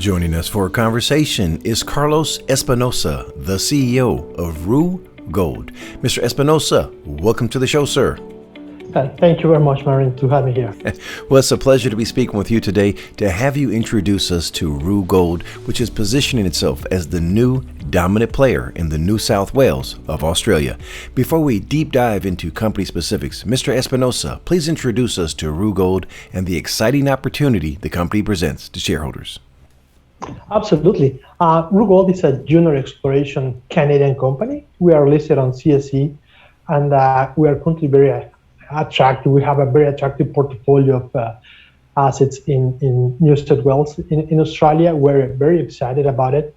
Joining us for a conversation is Carlos Espinosa, the CEO of RooGold. Mr. Espinosa, welcome to the show, sir. Thank you very much, Marin, to have me here. Well, it's a pleasure to be speaking with you today, to have you introduce us to RooGold, which is positioning itself as the new dominant player in the New South Wales of Australia. Before we deep dive into company specifics, Mr. Espinosa, please introduce us to RooGold and the exciting opportunity the company presents to shareholders. Absolutely. RooGold is a junior exploration Canadian company. We are listed on CSE, and we are currently very attractive. We have a very attractive portfolio of assets in New South Wales in Australia. We're very excited about it.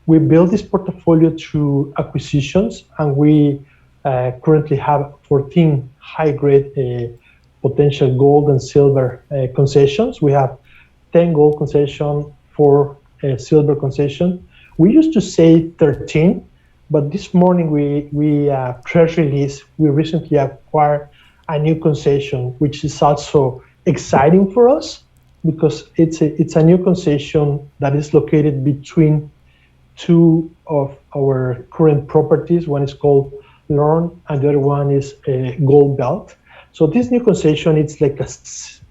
We built this portfolio through acquisitions, and we currently have 14 high-grade potential gold and silver concessions. We have 10 gold concessions, 4 silver concessions. We used to say 13, but this morning we press release, we recently acquired a new concession, which is also exciting for us because it's a new concession that is located between two of our current properties. One is called Bralorne, and the other one is Gold Belt. So this new concession, it's like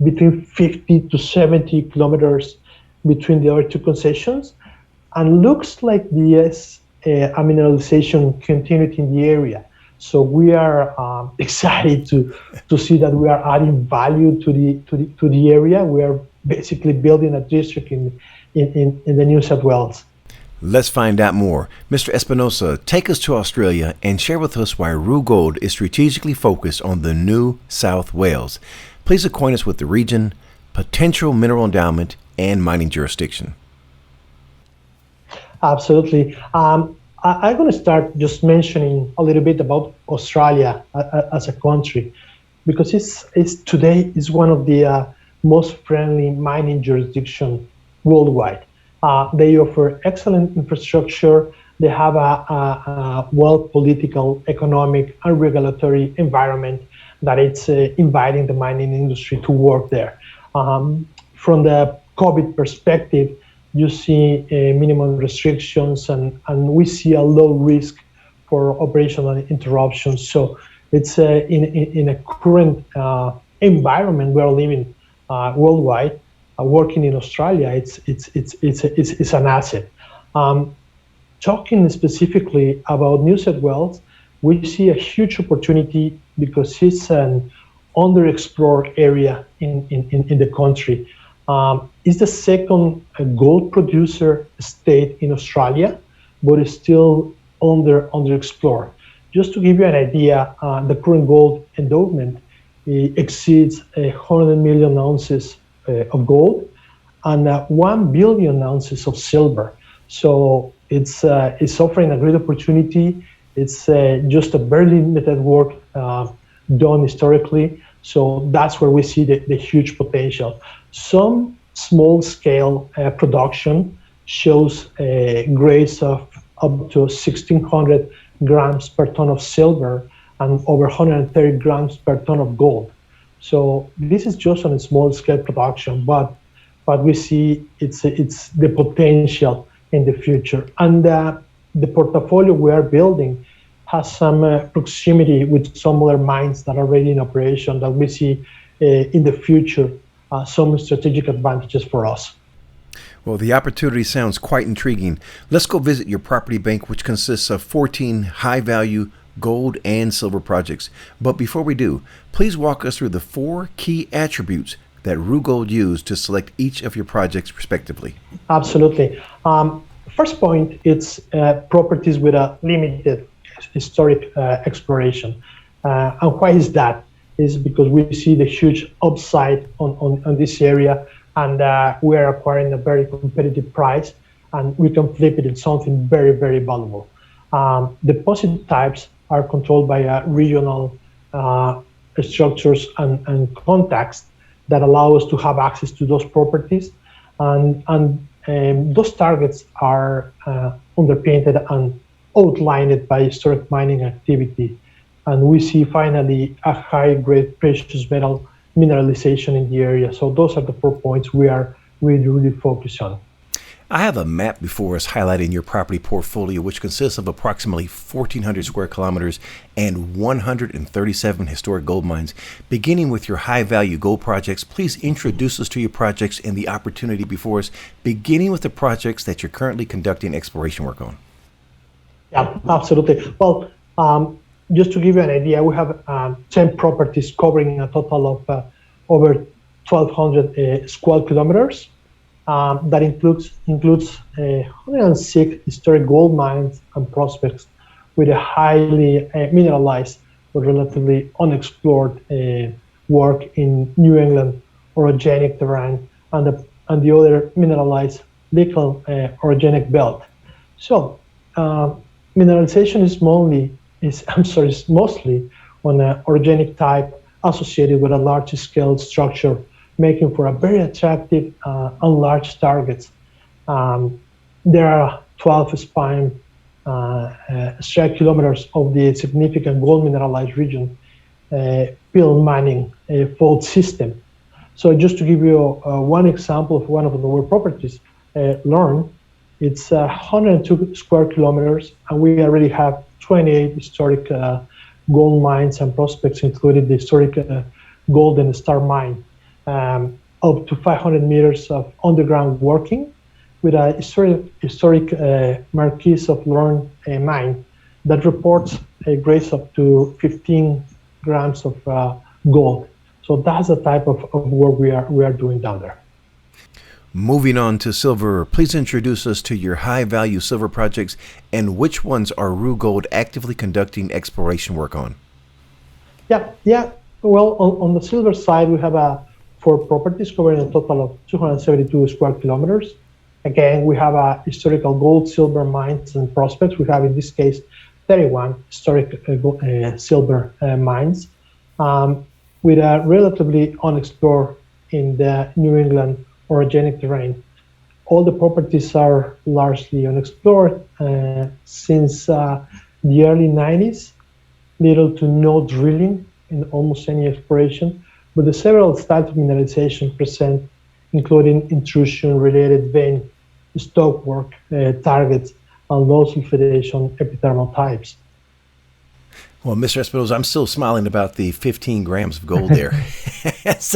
between 50 to 70 kilometers between the other two concessions, and looks like there's a mineralization continuity in the area. So we are excited to see that we are adding value to the area. We are basically building a district in the New South Wales. Let's find out more. Mr. Espinosa, take us to Australia and share with us why RooGold is strategically focused on the New South Wales. Please acquaint us with the region, potential mineral endowment, and mining jurisdiction. Absolutely. I'm going to start just mentioning a little bit about Australia as a country, because it's today is one of the most friendly mining jurisdictions worldwide. They offer excellent infrastructure. They have a well-political, economic, and regulatory environment that it's inviting the mining industry to work there. From the COVID perspective, you see minimum restrictions, and we see a low risk for operational interruptions. So it's in a current environment we are living worldwide. Working in Australia, it's an asset. Talking specifically about New South Wales, we see a huge opportunity because it's an underexplored area in the country. It's the second gold producer state in Australia, but it's still underexplored. Just to give you an idea, the current gold endowment exceeds 100 million ounces of gold and 1 billion ounces of silver. So it's offering a great opportunity. It's just a very limited work done historically. So that's where we see the huge potential. Some small scale production shows grades of up to 1,600 grams per ton of silver and over 130 grams per ton of gold. So this is just on a small scale production, but we see it's the potential in the future. And the portfolio we are building has some proximity with some other mines that are already in operation that we see in the future some strategic advantages for us. Well, the opportunity sounds quite intriguing. Let's go visit your property bank, which consists of 14 high-value gold and silver projects. But before we do, please walk us through the 4 key attributes that RooGold used to select each of your projects respectively. Absolutely. First point, it's properties with a limited historic exploration. And why is that? Is because we see the huge upside on this area, and we are acquiring a very competitive price, and we can flip it into something very, very valuable. Deposit types are controlled by regional structures and contacts that allow us to have access to those properties, and those targets are underpinned and outlined by historic mining activity. And we see finally a high-grade precious metal mineralization in the area. So those are the 4 points we are really focus on. I have a map before us highlighting your property portfolio, which consists of approximately 1,400 square kilometers and 137 historic gold mines. Beginning with your high-value gold projects, please introduce us to your projects and the opportunity before us, beginning with the projects that you're currently conducting exploration work on. Yeah, absolutely. Well, just to give you an idea, we have 10 properties covering a total of over 1,200 square kilometers. That includes 106 historic gold mines and prospects with a highly mineralized but relatively unexplored work in New England Orogenic Terrane and the other mineralized Lachlan Orogenic Belt. So mineralization is mostly on an orogenic type associated with a large-scale structure, making for a very attractive and large targets. There are 12 spine square kilometers of the significant gold mineralized region, Bill Manning fault system. So just to give you one example of one of our properties, Lorne, it's 102 square kilometers, and we already have 28 historic gold mines and prospects, including the historic Golden Star mine. Up to 500 meters of underground working with a historic Marquis of Lorne mine that reports grades up to 15 grams of gold. So that's the type of work we are doing down there. Moving on to silver, please introduce us to your high-value silver projects and which ones are RooGold actively conducting exploration work on. Yeah. Well, on the silver side, we have 4 properties covering a total of 272 square kilometers. Again, we have historical gold, silver mines and prospects. We have, in this case, 31 historic silver mines with a relatively unexplored in the New England Orogenic Terrane. All the properties are largely unexplored since the early 90s, little to no drilling in almost any exploration, but the several styles of mineralization present, including intrusion-related vein stonework targets and low sulfidation epithermal types. Well, Mr. Espinosa, I'm still smiling about the 15 grams of gold there. that's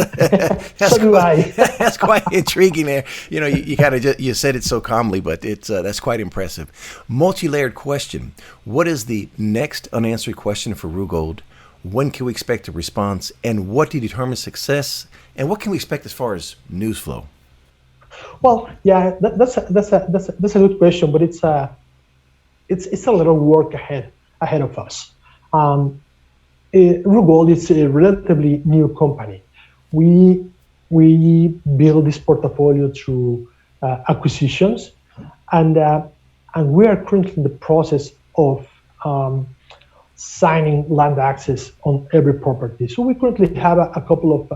quite intriguing there. You know, you kind of you said it so calmly, but that's quite impressive. Multi-layered question. What is the next unanswered question for RooGold? When can we expect a response? And what do you determine success? And what can we expect as far as news flow? Well, yeah, that's a good question, but it's a little work ahead of us. RooGold is a relatively new company. We build this portfolio through acquisitions, and we are currently in the process of signing land access on every property. So we currently have a couple of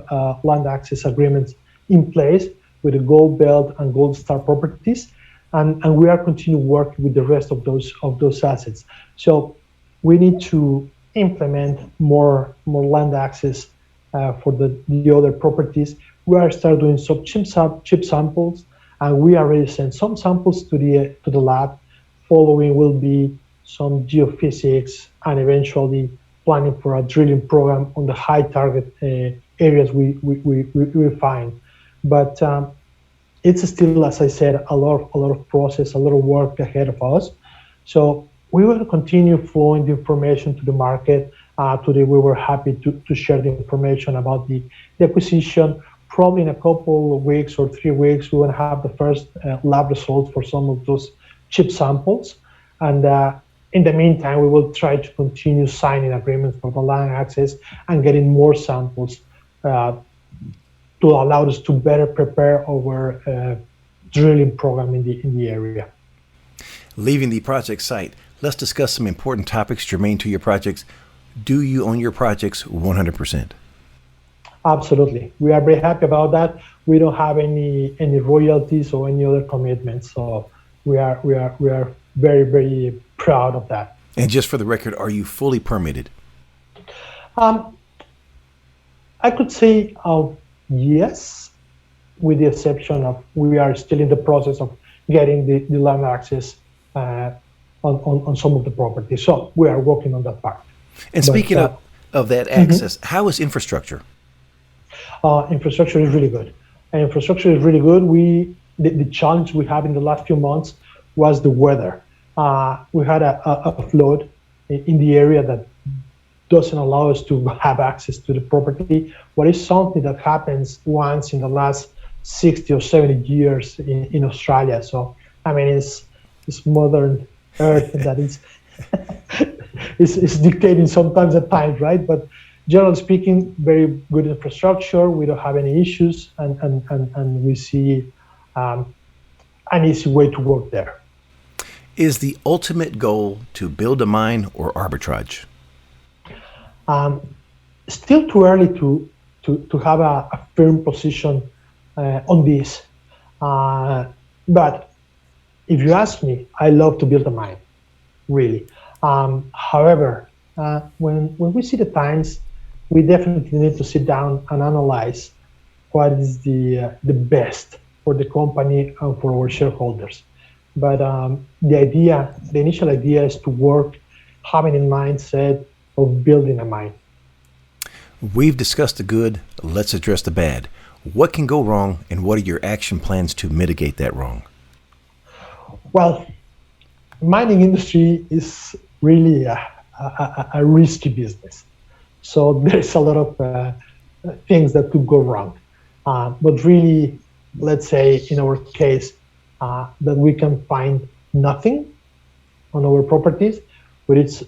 land access agreements in place with the Gold Belt and Gold Star properties, and we are continuing working with the rest of those assets. So we need to implement more land access for the other properties. We are start doing some chip samples, and we already sent some samples to the lab. Following will be some geophysics and eventually planning for a drilling program on the high target areas we find. But it's still, as I said, a lot of process, a lot of work ahead of us. So we will continue flowing the information to the market. Today we were happy to share the information about the acquisition. Probably in a couple of weeks or 3 weeks, we will have the first lab results for some of those chip samples. And in the meantime, we will try to continue signing agreements for the land access and getting more samples to allow us to better prepare our drilling program in the area. Leaving the project site, let's discuss some important topics germane to your projects. Do you own your projects 100%? Absolutely. We are very happy about that. We don't have any royalties or any other commitments. So we are very, very proud of that. And just for the record, are you fully permitted? I could say yes. with the exception of we are still in the process of getting the land access on some of the properties. So we are working on that part. And speaking of that access, how is infrastructure? Infrastructure is really good. Infrastructure is really good. The challenge we have in the last few months was the weather. We had a flood in the area that doesn't allow us to have access to the property, but it's something that happens once in the last 60 or 70 years in Australia. So, I mean, it's modern Earth that is is dictating sometimes at times, right? But generally speaking, very good infrastructure. We don't have any issues, and we see an easy way to work there. Is the ultimate goal to build a mine or arbitrage? Still too early to have a firm position on this. But if you ask me, I love to build a mine, really. However, when we see the times, we definitely need to sit down and analyze what is the best for the company and for our shareholders. But the initial idea is to work having in mindset of building a mine. We've discussed the good, let's address the bad. What can go wrong, and what are your action plans to mitigate that wrong? Well, mining industry is really a risky business. So there's a lot of things that could go wrong. But really, let's say in our case, that we can find nothing on our properties, which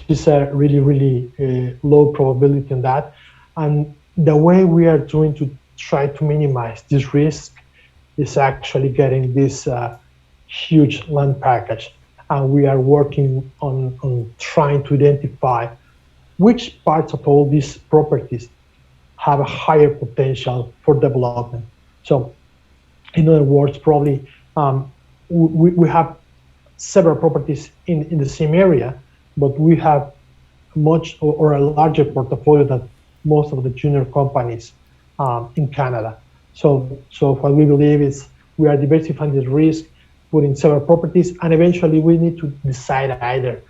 is a really, really low probability on that. And the way we are doing to try to minimize this risk is actually getting this huge land package. And we are working on trying to identify which parts of all these properties have a higher potential for development. So in other words, probably we have several properties in the same area, but we have much or a larger portfolio than most of the junior companies in Canada. So what we believe is we are diversifying the risk, putting several properties, and eventually we need to decide either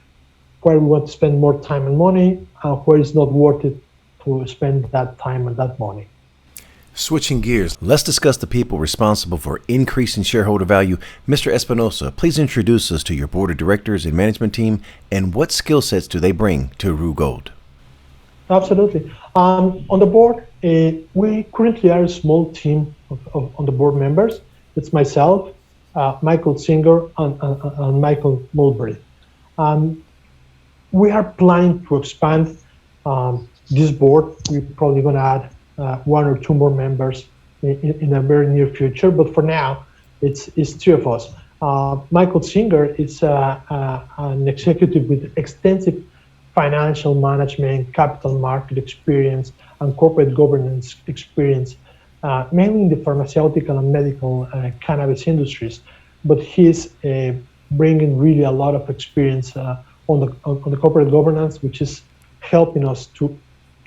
where we want to spend more time and money and where it's not worth it to spend that time and that money. Switching gears, let's discuss the people responsible for increasing shareholder value. Mr. Espinosa, please introduce us to your board of directors and management team, and what skill sets do they bring to RooGold? Absolutely. On the board, we currently are a small team on the board members. It's myself, Michael Singer, and Michael Mulberry. We are planning to expand this board. We're probably going to add one or two more members in the very near future, but for now, it's three of us. Michael Singer is an executive with extensive financial management, capital market experience, and corporate governance experience, mainly in the pharmaceutical and medical cannabis industries. But he's bringing really a lot of experience on the corporate governance, which is helping us to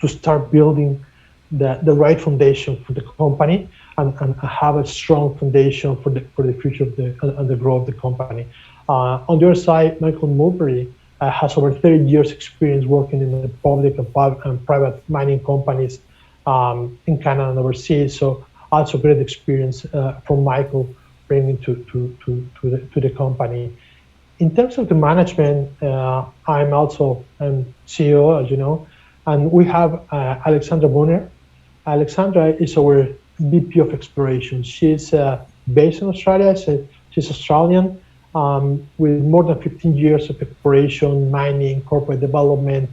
start building the right foundation for the company and have a strong foundation for the future of the growth of the company. On the other side, Michael Mulberry has over 30 years experience working in the public and private mining companies in Canada and overseas. So also great experience from Michael bringing to the company. In terms of the management, I'm also CEO, as you know, and we have Alexandra Bonner. Alexandra is our VP of Exploration. She's based in Australia. She's Australian with more than 15 years of exploration, mining, corporate development.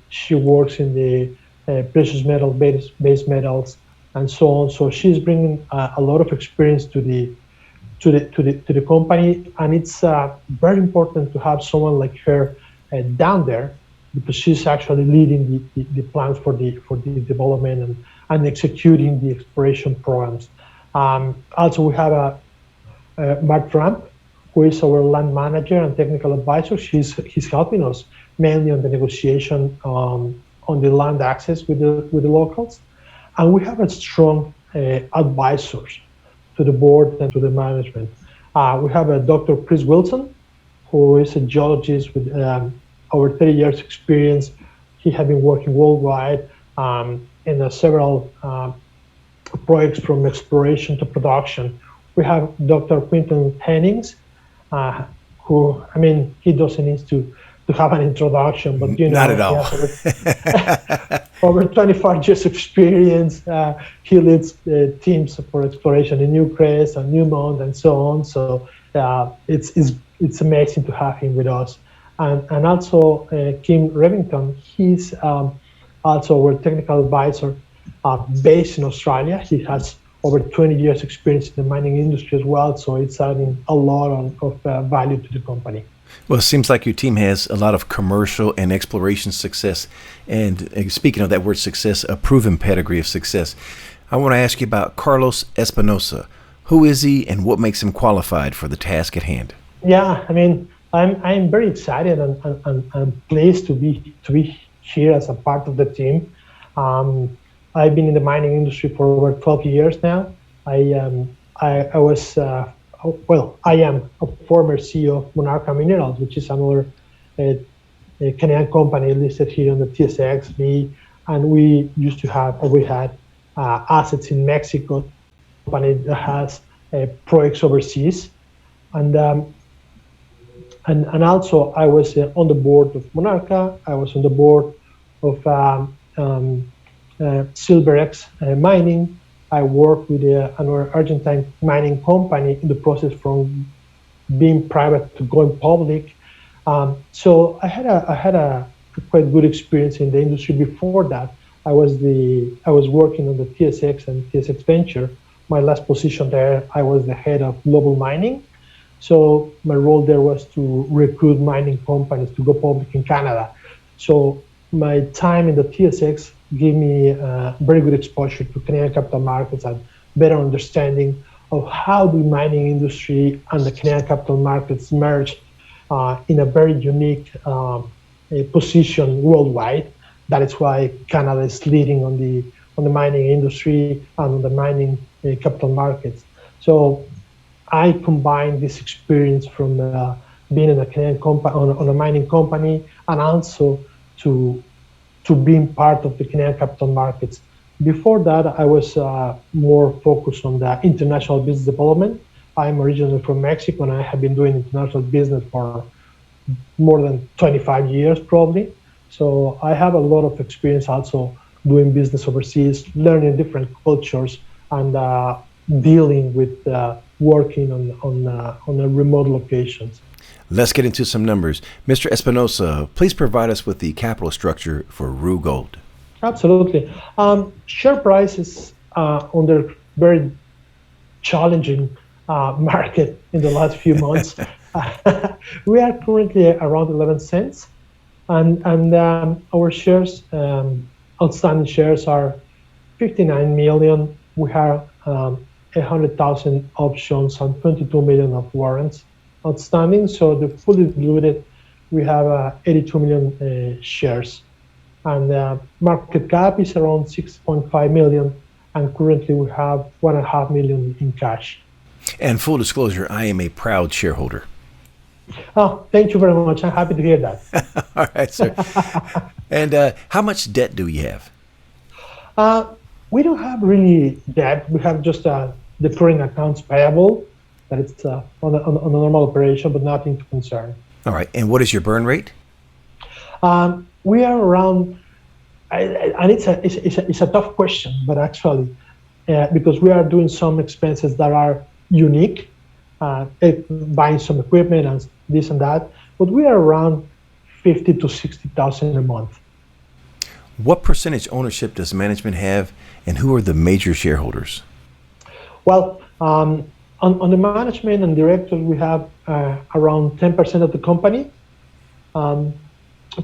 She works in the precious metal, base metals, and so on. So she's bringing a lot of experience to the company, and it's very important to have someone like her down there, because she's actually leading the plans for the development and executing the exploration programs. Also, we have Mark Ramp, who is our land manager and technical advisor. He's helping us mainly on the negotiation on the land access with the locals. And we have a strong advisors to the board and to the management. We have a Dr. Chris Wilson, who is a geologist with over 30 years experience. He has been working worldwide in several projects from exploration to production. We have Dr. Quinton Hennings, who, I mean, he doesn't need to have an introduction, but you know, not at all. Over 25 years experience. He leads teams for exploration in Newcrest and Newmont and so on. So it's amazing to have him with us. And also Kim Revington, he's also our technical advisor based in Australia. He has over 20 years experience in the mining industry as well. So it's adding a lot of value to the company. Well, it seems like your team has a lot of commercial and exploration success. And speaking of that word success, a proven pedigree of success. I want to ask you about Carlos Espinosa. Who is he and what makes him qualified for the task at hand? Yeah, I mean, I'm very excited and pleased to be here as a part of the team. I've been in the mining industry for over 12 years now. I am a former CEO of Monarca Minerals, which is another Canadian company listed here on the TSX. And we had assets in Mexico, a company that has projects overseas. And also I was on the board of Monarca. I was on the board of Silverex Mining. I worked with another Argentine mining company in the process from being private to going public. So I had a quite good experience in the industry. Before that, I was working on the TSX and TSX Venture. My last position there, I was the head of global mining. So my role there was to recruit mining companies to go public in Canada. So my time in the TSX gave me very good exposure to Canadian capital markets and better understanding of how the mining industry and the Canadian capital markets merge in a very unique position worldwide. That is why Canada is leading on the mining industry and on the mining capital markets. So I combined this experience from being in a Canadian company on a mining company, and also to being part of the Canadian capital markets. Before that, I was more focused on the international business development. I'm originally from Mexico, and I have been doing international business for more than 25 years, probably. So I have a lot of experience also doing business overseas, learning different cultures, and dealing with working on remote locations. Let's get into some numbers. Mr. Espinosa, please provide us with the capital structure for RooGold. Absolutely. Share price is under very challenging market in the last few months. We are currently around 11 cents, and our shares, outstanding shares are 59 million. We have 100,000 options and 22 million of warrants outstanding. So the fully diluted, we have 82 million shares. And market cap is around 6.5 million. And currently we have 1.5 million in cash. And full disclosure, I am a proud shareholder. Oh, thank you very much. I'm happy to hear that. All right, sir. And how much debt do we have? We don't have really debt. We have just the current accounts payable. That it's on a normal operation, but nothing to concern. All right. And what is your burn rate? We are around, and it's a tough question, but actually, because we are doing some expenses that are unique, buying some equipment and this and that, but we are around 50 to 60,000 a month. What percentage ownership does management have, and who are the major shareholders? Well, on the management and directors, we have around 10% of the company.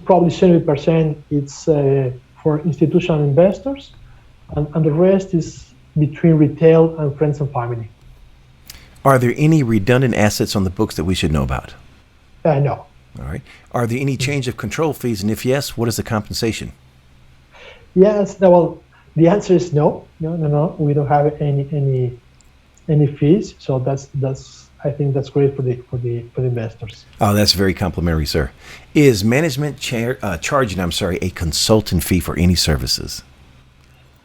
Probably 70% it's for institutional investors, and the rest is between retail and friends and family. Are there any redundant assets on the books that we should know about? No. All right. Are there any change of control fees, and if yes, what is the compensation? Yes, well, The answer is no, no, no, no. We don't have any fees. So that's I think that's great for the investors. Oh, that's very complimentary, sir. Is management charging, a consultant fee for any services?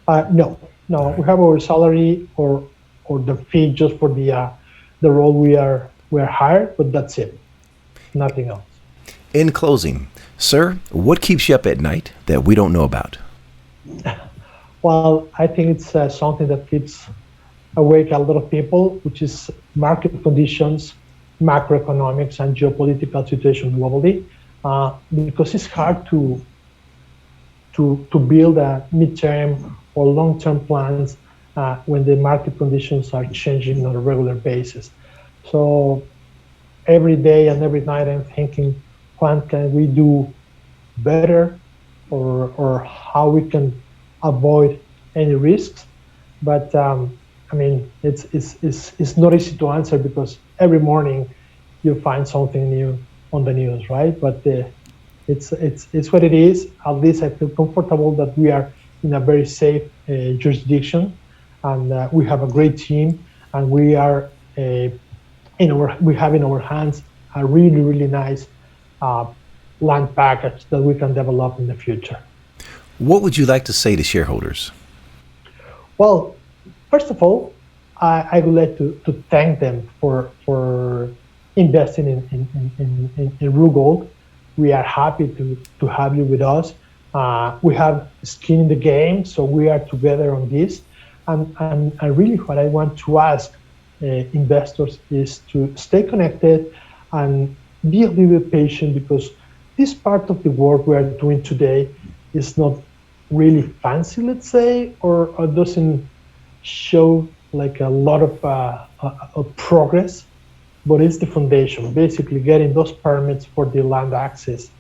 No, no. Right. We have our salary or the fee just for the role we're hired, but that's it. Nothing else. In closing, sir, what keeps you up at night that we don't know about? Well, I think it's something that keeps awake a lot of people, which is market conditions, macroeconomics, and geopolitical situation globally, because it's hard to build a midterm or long-term plans when the market conditions are changing on a regular basis. So every day and every night I'm thinking, what can we do better, or how we can avoid any risks. But I mean, it's not easy to answer because every morning you find something new on the news, right? But it's what it is. At least I feel comfortable that we are in a very safe jurisdiction, and we have a great team, and we are we have in our hands a really nice land package that we can develop in the future. What would you like to say to shareholders? Well, first of all, I would like to thank them for investing in RooGold. We are happy to have you with us. We have skin in the game, so we are together on this. And really what I want to ask investors is to stay connected and be a little bit patient, because this part of the work we are doing today is not really fancy, let's say, or doesn't show like a lot of progress, but it's the foundation. Basically, getting those permits for the land access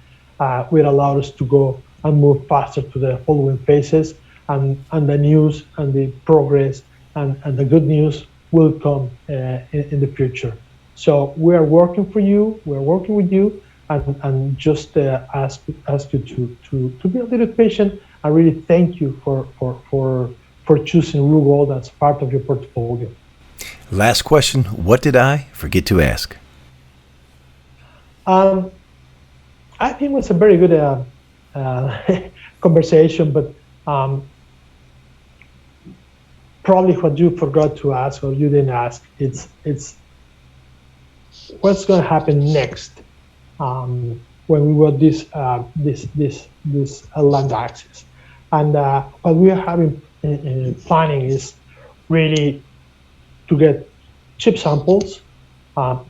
will allow us to go and move faster to the following phases, and the news and the progress and the good news will come in the future. So we are working for you, we're working with you, and just ask you to be a little patient. I really thank you for choosing RooGold as part of your portfolio. Last question. What did I forget to ask? I think it was a very good conversation, but probably what you forgot to ask, or you didn't ask, it's what's going to happen next when we got this land access. And what we are having planning is really to get chip samples.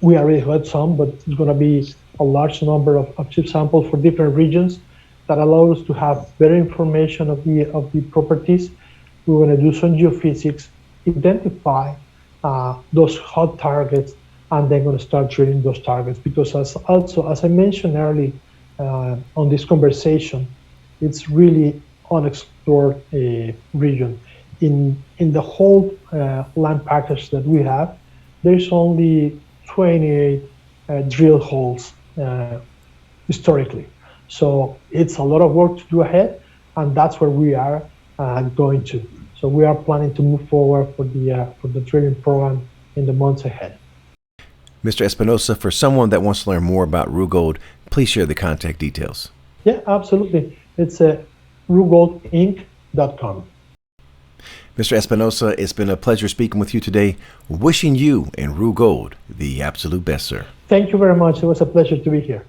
We already had some, but it's going to be a large number of chip samples for different regions that allow us to have better information of the properties. We're going to do some geophysics, identify those hot targets, and then going to start drilling those targets. Because as I mentioned earlier on this conversation, it's really unexplored region. In the whole land package that we have, there's only 28 drill holes historically. So it's a lot of work to do ahead, and that's where we are going to. So we are planning to move forward for the drilling program in the months ahead. Mr. Espinosa, for someone that wants to learn more about RooGold, please share the contact details. Yeah, absolutely. It's RooGoldInc.com. Mr. Espinosa, it's been a pleasure speaking with you today. Wishing you and RooGold the absolute best, sir. Thank you very much. It was a pleasure to be here.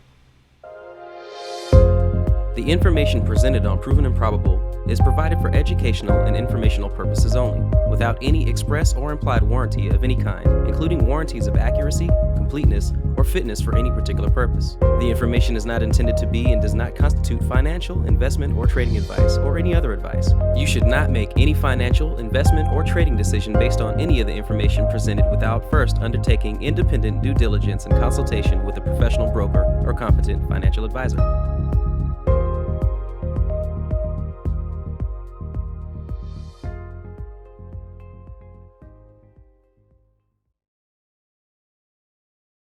The information presented on Proven and Probable is provided for educational and informational purposes only, without any express or implied warranty of any kind, including warranties of accuracy, completeness, or fitness for any particular purpose. The information is not intended to be and does not constitute financial, investment, or trading advice, or any other advice. You should not make any financial, investment, or trading decision based on any of the information presented without first undertaking independent due diligence and consultation with a professional broker or competent financial advisor.